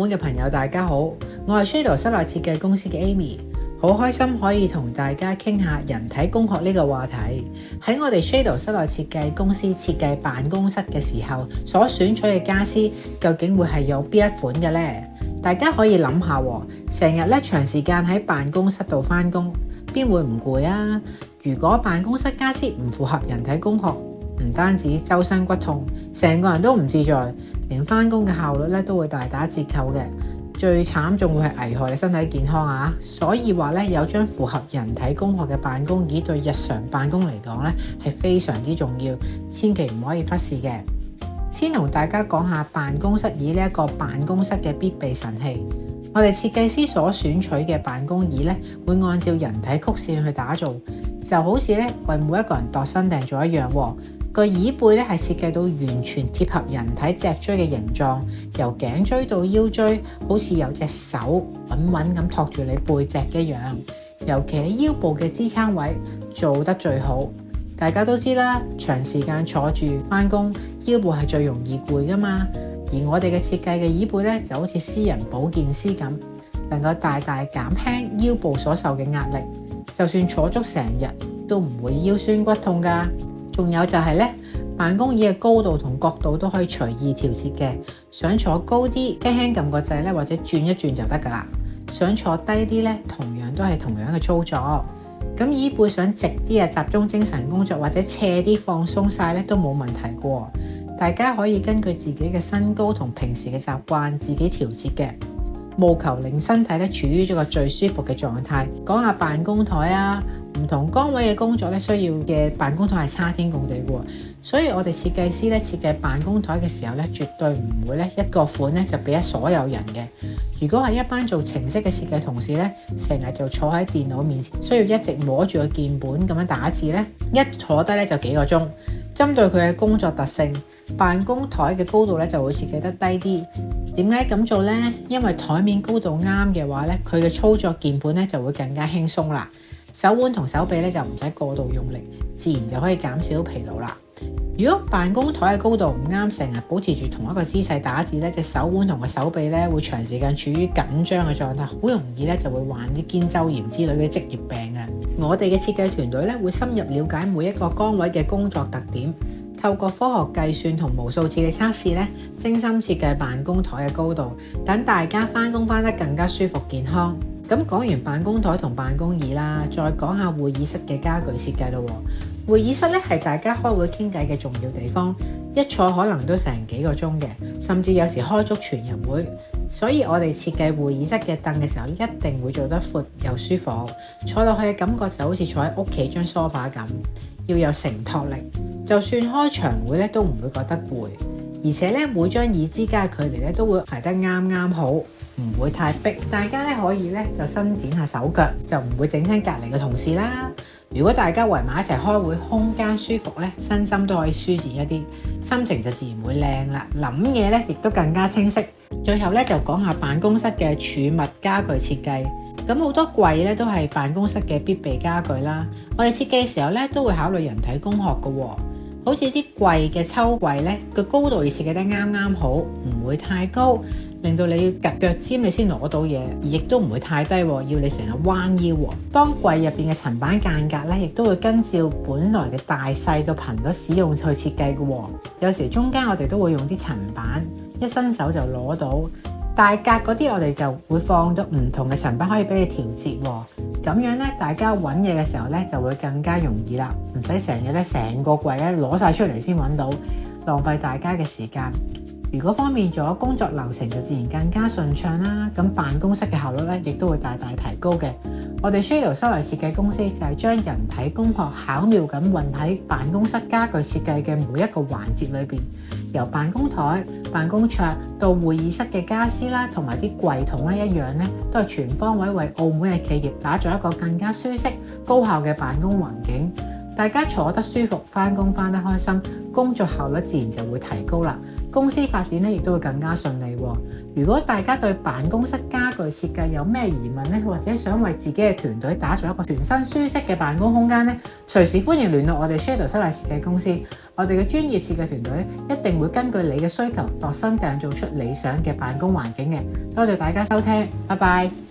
門嘅朋友大家好，我係 Shadow 室內設計公司嘅 Amy， 好開心可以同大家傾下人體工學呢個話題。喺我哋 Shadow 室內設計公司設計辦公室嘅時候，所選取嘅家私究竟會係有邊一款嘅呢？大家可以諗下，成日長時間喺辦公室度返工，邊會唔攰啊？如果辦公室家私唔符合人體工學，唔單止周身骨痛，成個人都唔自在，連返工嘅效率都會大打折扣嘅。最慘仲會係危害你身體健康啊！所以話有張符合人體工學嘅辦公椅對日常辦公嚟講係非常之重要，千祈唔可以忽視嘅。先同大家講下辦公室椅呢一個辦公室嘅必備神器。我哋設計師所選取嘅辦公椅會按照人體曲線去打造，就好似為每一個人度身訂做一樣。個椅背係設計到完全貼合人體脊椎嘅形狀，由頸椎到腰椎，好似有隻手穩穩咁托住你背脊一樣。尤其係腰部嘅支撐位做得最好。大家都知啦，長時間坐住返工，腰部係最容易攰㗎嘛。而我哋嘅設計嘅椅背就好似私人保健師咁，能夠大大減輕腰部所受嘅壓力，就算坐足成日都唔會腰酸骨痛㗎。仲有就係辦公椅嘅高度同角度都可以隨意調節嘅，想坐高啲，輕輕撳個掣或者轉一轉就得㗎啦。想坐低啲同樣都係同樣嘅操作。咁椅背想直啲集中精神工作或者斜啲放鬆晒都冇問題㗎。大家可以根據自己嘅身高同平時嘅習慣自己調節嘅，務求令身體處於一個最舒服嘅狀態。講下辦公台啊，唔同崗位嘅工作需要嘅辦公台係差天共地嘅，所以我哋設計師設計辦公台嘅時候絕對唔會一個款就俾所有人嘅。如果係一班做程式嘅設計同事成日就坐喺電腦面前，需要一直摸住個鍵盤咁樣打字一坐低就幾個鐘。針對佢嘅工作特性，辦公台嘅高度就會設計得低啲。點解咁做呢？因為台面高度啱嘅話佢嘅操作鍵盤就會更加輕鬆啦。手腕同手臂就唔使過度用力，自然就可以減少疲勞啦。如果辦公台嘅高度唔啱，成日保持住同一個姿勢打字隻手腕同個手臂會長時間處於緊張嘅狀態，好容易就會患啲肩周炎之類嘅職業病啊。我哋嘅設計團隊會深入了解每一個崗位嘅工作特點，透過科學計算同無數次嘅測試精心設計辦公台嘅高度，等大家返工返得更加舒服健康。咁講完辦公台同辦公椅啦，再講下會議室嘅家具設計咯。會議室係大家開會傾偈嘅重要地方，一坐可能都成幾個鐘嘅，甚至有時開足全日會。所以我哋設計會議室嘅凳嘅時候，一定會做得闊又舒服，坐落去嘅感覺就好似坐喺屋企張梳化咁，要有承托力，就算開長會都唔會覺得攰。而且每張椅之間嘅距離都會排得啱啱好，唔會太逼。大家可以就伸展下手腳，就唔會整親隔離嘅同事啦。如果大家圍埋一齊開會，空間舒服身心都可以舒展一啲，心情就自然會靚啦。諗嘢亦都更加清晰。最後就講下辦公室嘅儲物家具設計。咁好多櫃都係辦公室嘅必備家具啦。我哋設計嘅時候都會考慮人體工學嘅。好似啲櫃嘅抽櫃個高度要設計得啱啱好，唔會太高，令到你要夾腳尖你先攞到嘢，而亦都唔會太低，要你成日彎腰。當櫃入邊嘅層板間隔亦都會跟照本來嘅大細嘅頻率使用去設計嘅。有時中間我哋都會用啲層板，一伸手就攞到。大格嗰啲我哋就會放咗唔同嘅層板，可以俾你調節。咁樣大家揾嘢嘅時候就會更加容易啦，唔使成日成個櫃攞晒出嚟先揾到，浪費大家嘅時間。如果方便咗工作流程，就自然更加順暢啦。咁辦公室嘅效率亦都會大大提高嘅。我哋 Shadow 室內設計公司就係將人體工學巧妙咁混喺辦公室家具設計嘅每一個環節裏邊，由辦公台、辦公桌到會議室嘅家私啦，同埋啲櫃桶一樣都係全方位為澳門嘅企業打造一個更加舒適、高效嘅辦公環境。大家坐得舒服，返工返得開心，工作效率自然就會提高啦。公司發展咧亦都會更加順利喎。如果大家對辦公室家具設計有咩疑問咧，或者想為自己嘅團隊打造一個全新舒適嘅辦公空間咧，隨時歡迎聯絡我哋 Shadow 室內設計公司。我哋嘅專業設計團隊一定會根據你嘅需求度身訂造出理想嘅辦公環境嘅。多謝大家收聽，拜拜。